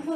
কি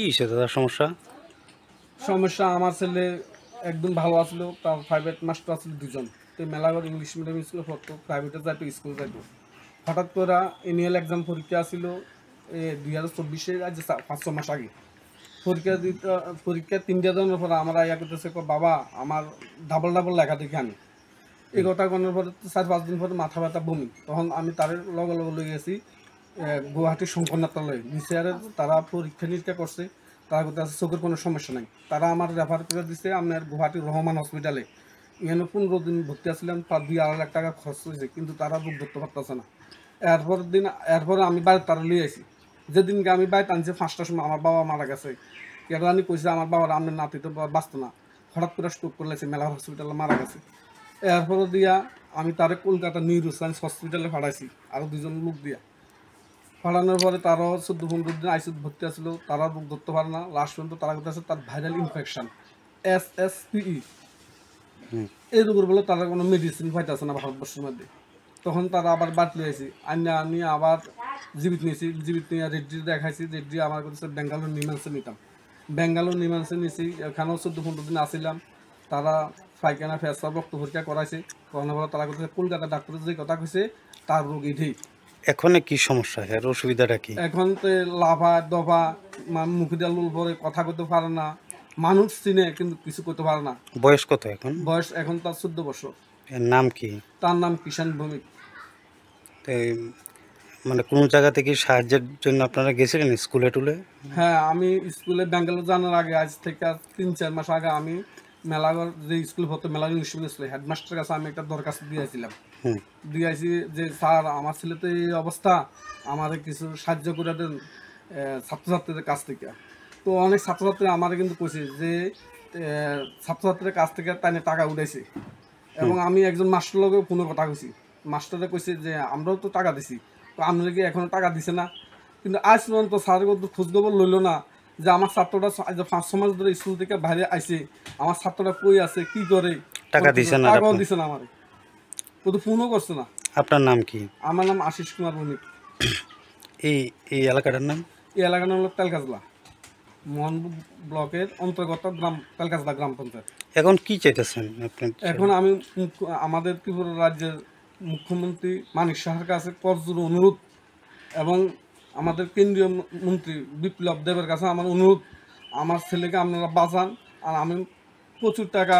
হয়েছে দাদা সমস্যা? সমস্যা আমার ছেলে একদম ভালো আসলো, তার প্রাইভেট মাস্টার আসলো দুজন। তো মেলাগড় ইংলিশ মিডিয়াম স্কুলে পড়তো, প্রাইভেটে যাইতো, স্কুল যাইতো। হঠাৎ করে এনুয়াল এক্সাম পরীক্ষা আসছিল 2024-এর আজ 5-6 মাস আগে। পরীক্ষা 3 দিনের পর আমরা ইয়া করতেছে, বাবা আমার ডাবল লেখা দেখি আমি এই কথা করার পরে 4-5 দিন পরে মাথা ব্যথা বমি। তখন আমি তার লগে লগে গেছি গুয়াহাটির শঙ্করনাথালয়ে নিচে। তারা পরীক্ষা নিরীক্ষা করছে, তারা করতে আছে চোখের কোনো সমস্যা নাই। তারা আমার রেফার করে দিচ্ছে আপনার গুয়াহাটির রহমান হসপিটালে। এখানে 15 দিন ভর্তি আসছিলাম, তার 2-2.5 লাখ টাকা খরচ হয়েছে, কিন্তু তারা বুক ধরতে পারতেছে না। এরপরে আমি বাড়িতে তারা লিয়ে আসি। যেদিনকে আমি বাড়িতে আনছি 5টার সময় আমার বাবা মারা গেছে। কেরানি কইছে আমার বাবার আপনার নাতি তো বাঁচত না, হঠাৎ করে স্ট্রোক করলেছে, মেলা হসপিটালে মারা গেছে। এরপরে দিয়া আমি তারে কলকাতা নিউরো সায়েন্স হসপিটালে পাঠাইছি আরও 2জন লোক দিয়া। পাঠানোর পরে তারাও 14-15 দিন আইসিইউ ভর্তি আসছিল, তারা বুক ধরতে পারে না। লাস্ট পর্যন্ত তারা করতেছে তার ভাইরাল ইনফেকশন SSPE এই রোগের বলে তারা কোনো মেডিসিন পাইতেছে না ভারতবর্ষের মধ্যে। তখন তারা আবার বাদ লিয়েছি, আমি আবার জীবিত নিয়েছি। জীবিত নিয়ে রেড্ডি দেখাইছি। রেড্ডি আমার কাছে বেঙ্গালোর নিমান্সে নিতাম, বেঙ্গালোর নিমান্সে নিয়েছি। এখানেও 14-15 দিন আসছিলাম। তারা পায়খানা ফেসা রক্ত পরীক্ষা করাইছে, করানোর পরে তারা করতেছে কলকাতা ডাক্তার যে কথা কইছে তার রোগ এটাই। এখন কি সমস্যা, এর অসুবিধাটা কি? এখন তো লাভা দফা মুখে দিয়ে লুল পরে কথা করতে পারে না, মানুষ চিনে কিন্তু কিছু করতে পারে না। বয়স কত এখন? বয়স এখন তার 14 বছর। এর নাম কি? তার নাম কিষান ভৌমিক। মানে কোনো জায়গা থেকে সাহায্যের জন্য আপনারা গেছিলেন স্কুলে টুলে? হ্যাঁ, আমি স্কুলে ব্যাঙ্গালোর জানার আগে, আজ থেকে 3-4 মাস আগে আমি মেলাগড় যে স্কুল হতো মেলাগড় ইংলিশ মিডিয়াম স্কুলে হেডমাস্টারের কাছে আমি একটা দরখাস্ত দিয়েছিলাম। দিয়েছি যে স্যার আমার ছেলে তো এই অবস্থা, আমাদের কিছু সাহায্য করে দেন ছাত্রছাত্রীদের কাছ থেকে। তো অনেক ছাত্রছাত্রী আমার কিন্তু কইছে যে ছাত্রছাত্রীদের কাছ থেকে তাই টাকা উঠাইছে। এবং আমি একজন মাস্টার লগেও কোনো কথা কইছি, মাস্টারে কইছে যে আমরাও তো টাকা দিছি, তো আপনারা কি এখনো টাকা দিছে না? কিন্তু আজ পর্যন্ত স্যারের কিন্তু খোঁজখবর লইল না যে আমার ছাত্রটা 5-6 মাস ধরে স্কুল থেকে বাইরে আইছে, আমার ছাত্রটা কই আছে, কি করে, টাকা দিছে না? টাকাও দিছে না, আমার তো ফোনও করছে না। আপনার নাম কি? আমার নাম আশিস কুমার ভৌমিক। এই এলাকাটার নাম? এই এলাকার নাম হলো তেলকাজলা, মোহনপুর ব্লকের অন্তর্গত গ্রাম তেলকাজলা গ্রাম পঞ্চায়েত। এখন কি চাইতেছেন আপনি? এখন আমি আমাদের ত্রিপুরা রাজ্যের মুখ্যমন্ত্রী মানিক সাহার কাছে করজোর অনুরোধ, এবং আমাদের কেন্দ্রীয় মন্ত্রী বিপ্লব দেবের কাছে আমার অনুরোধ, আমার ছেলেকে আপনারা বাঁচান। আর আমি প্রচুর টাকা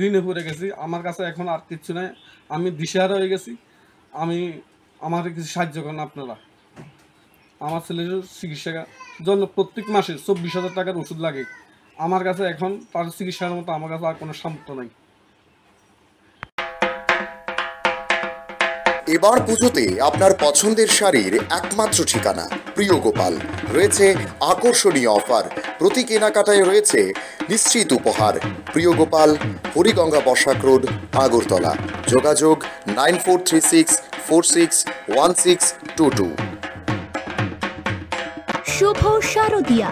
ঋণে পড়ে গেছি, আমার কাছে এখন আর কিচ্ছু নেই, আমি দিশেহারা হয়ে গেছি। আমার কিছু সাহায্য করেন আপনারা। আমার ছেলের চিকিৎসার জন্য প্রত্যেক মাসে 24,000 টাকার ওষুধ লাগে। আমার কাছে এখন তার চিকিৎসার মতো আমার কাছে আর কোনো সামর্থ্য নাই। এবার পুজোতে আপনার পছন্দের শাড়ির একমাত্র ঠিকানা প্রিয় গোপাল। রয়েছে আকর্ষণীয় অফার, প্রতি কেনাকাটায় রয়েছে নিশ্চিত উপহার। প্রিয় গোপাল, হরিগঙ্গা বসাক রোড, আগরতলা। যোগাযোগ 9436461622। শুভ শারদিয়া।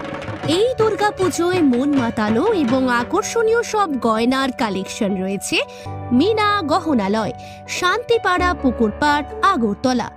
এই দুর্গাপুজোয় মন মাতানো এবং আকর্ষণীয় সব গয়নার কালেকশন রয়েছে মিনা গহনালয়, শান্তিপাড়া, পুকুরপাড়, আগরতলা।